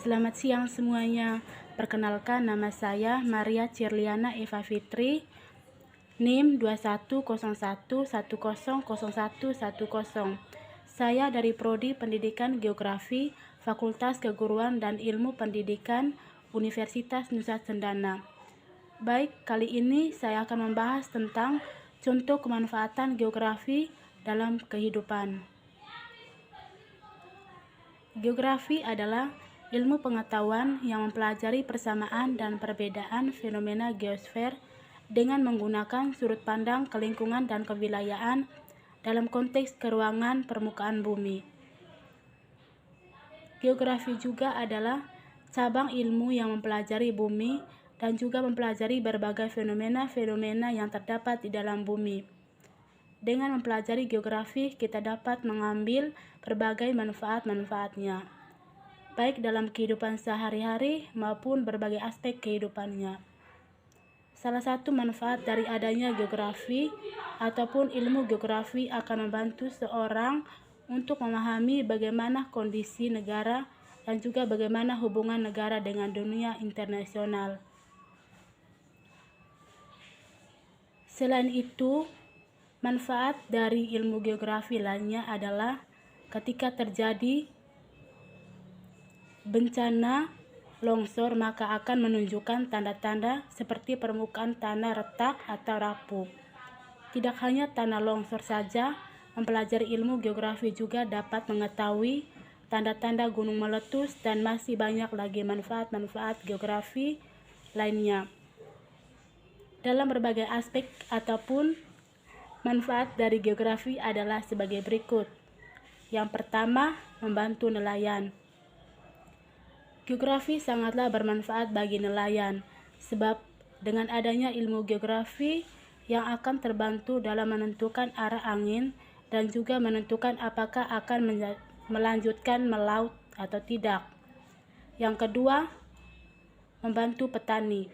Selamat siang semuanya. Perkenalkan, nama saya Maria Cirliana Eva Fitri, NIM 2101100110. Saya dari Prodi Pendidikan Geografi, Fakultas Keguruan dan Ilmu Pendidikan, Universitas Nusa Cendana. Baik, kali ini saya akan membahas tentang contoh kemanfaatan geografi dalam kehidupan. Geografi adalah ilmu pengetahuan yang mempelajari persamaan dan perbedaan fenomena geosfer dengan menggunakan sudut pandang kelingkungan dan kewilayahan dalam konteks keruangan permukaan bumi. Geografi juga adalah cabang ilmu yang mempelajari bumi dan juga mempelajari berbagai fenomena-fenomena yang terdapat di dalam bumi. Dengan mempelajari geografi, kita dapat mengambil berbagai manfaat-manfaatnya, baik dalam kehidupan sehari-hari maupun berbagai aspek kehidupannya. Salah satu manfaat dari adanya geografi ataupun ilmu geografi akan membantu seorang untuk memahami bagaimana kondisi negara dan juga bagaimana hubungan negara dengan dunia internasional. Selain itu, manfaat dari ilmu geografi lainnya adalah ketika terjadi bencana longsor, maka akan menunjukkan tanda-tanda seperti permukaan tanah retak atau rapuh. Tidak hanya tanah longsor saja, mempelajari ilmu geografi juga dapat mengetahui tanda-tanda gunung meletus dan masih banyak lagi manfaat-manfaat geografi lainnya. Dalam berbagai aspek ataupun manfaat dari geografi adalah sebagai berikut. Yang pertama, membantu nelayan. Geografi sangatlah bermanfaat bagi nelayan, sebab dengan adanya ilmu geografi yang akan terbantu dalam menentukan arah angin dan juga menentukan apakah akan melanjutkan melaut atau tidak. Yang kedua, membantu petani.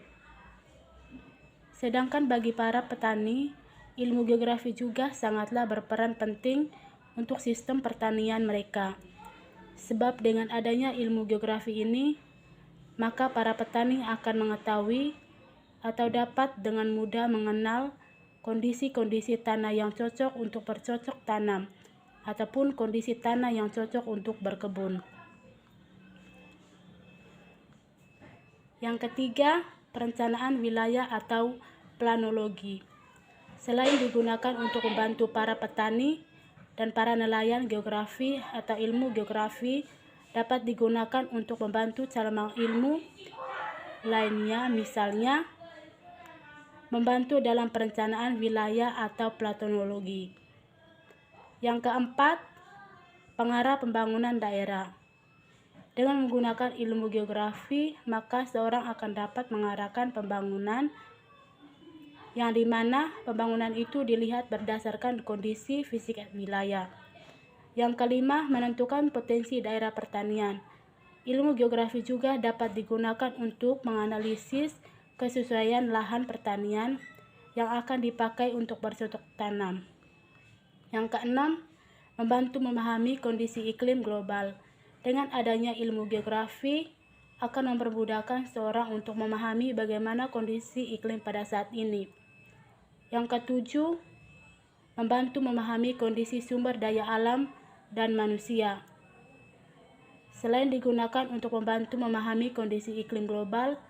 Sedangkan bagi para petani, ilmu geografi juga sangatlah berperan penting untuk sistem pertanian mereka. Sebab dengan adanya ilmu geografi ini, maka para petani akan mengetahui atau dapat dengan mudah mengenal kondisi-kondisi tanah yang cocok untuk bercocok tanam ataupun kondisi tanah yang cocok untuk berkebun. Yang ketiga, perencanaan wilayah atau planologi. Selain digunakan untuk membantu para petani dan para nelayan, geografi atau ilmu geografi dapat digunakan untuk membantu cabang ilmu lainnya, misalnya membantu dalam perencanaan wilayah atau planologi. Yang keempat, pengarah pembangunan daerah. Dengan menggunakan ilmu geografi, maka seorang akan dapat mengarahkan pembangunan yang dimana pembangunan itu dilihat berdasarkan kondisi fisik wilayah. Yang kelima, menentukan potensi daerah pertanian. Ilmu geografi juga dapat digunakan untuk menganalisis kesesuaian lahan pertanian yang akan dipakai untuk bercocok tanam. Yang keenam, membantu memahami kondisi iklim global. Dengan adanya ilmu geografi akan mempermudahkan seorang untuk memahami bagaimana kondisi iklim pada saat ini. Yang ketujuh, membantu memahami kondisi sumber daya alam dan manusia. Selain digunakan untuk membantu memahami kondisi iklim global,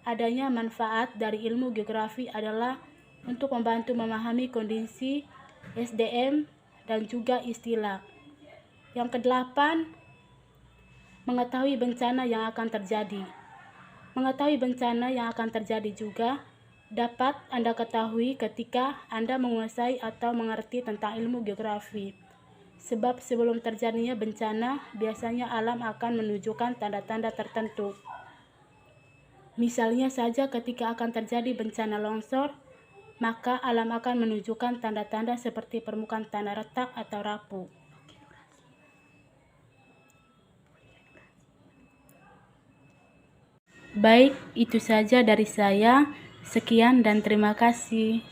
adanya manfaat dari ilmu geografi adalah untuk membantu memahami kondisi SDM dan juga istilah. Yang kedelapan, mengetahui bencana yang akan terjadi. Mengetahui bencana yang akan terjadi juga dapat Anda ketahui ketika Anda menguasai atau mengerti tentang ilmu geografi. Sebab sebelum terjadinya bencana, biasanya alam akan menunjukkan tanda-tanda tertentu. Misalnya saja ketika akan terjadi bencana longsor, maka alam akan menunjukkan tanda-tanda seperti permukaan tanah retak atau rapuh. Baik, itu saja dari saya. Sekian dan terima kasih.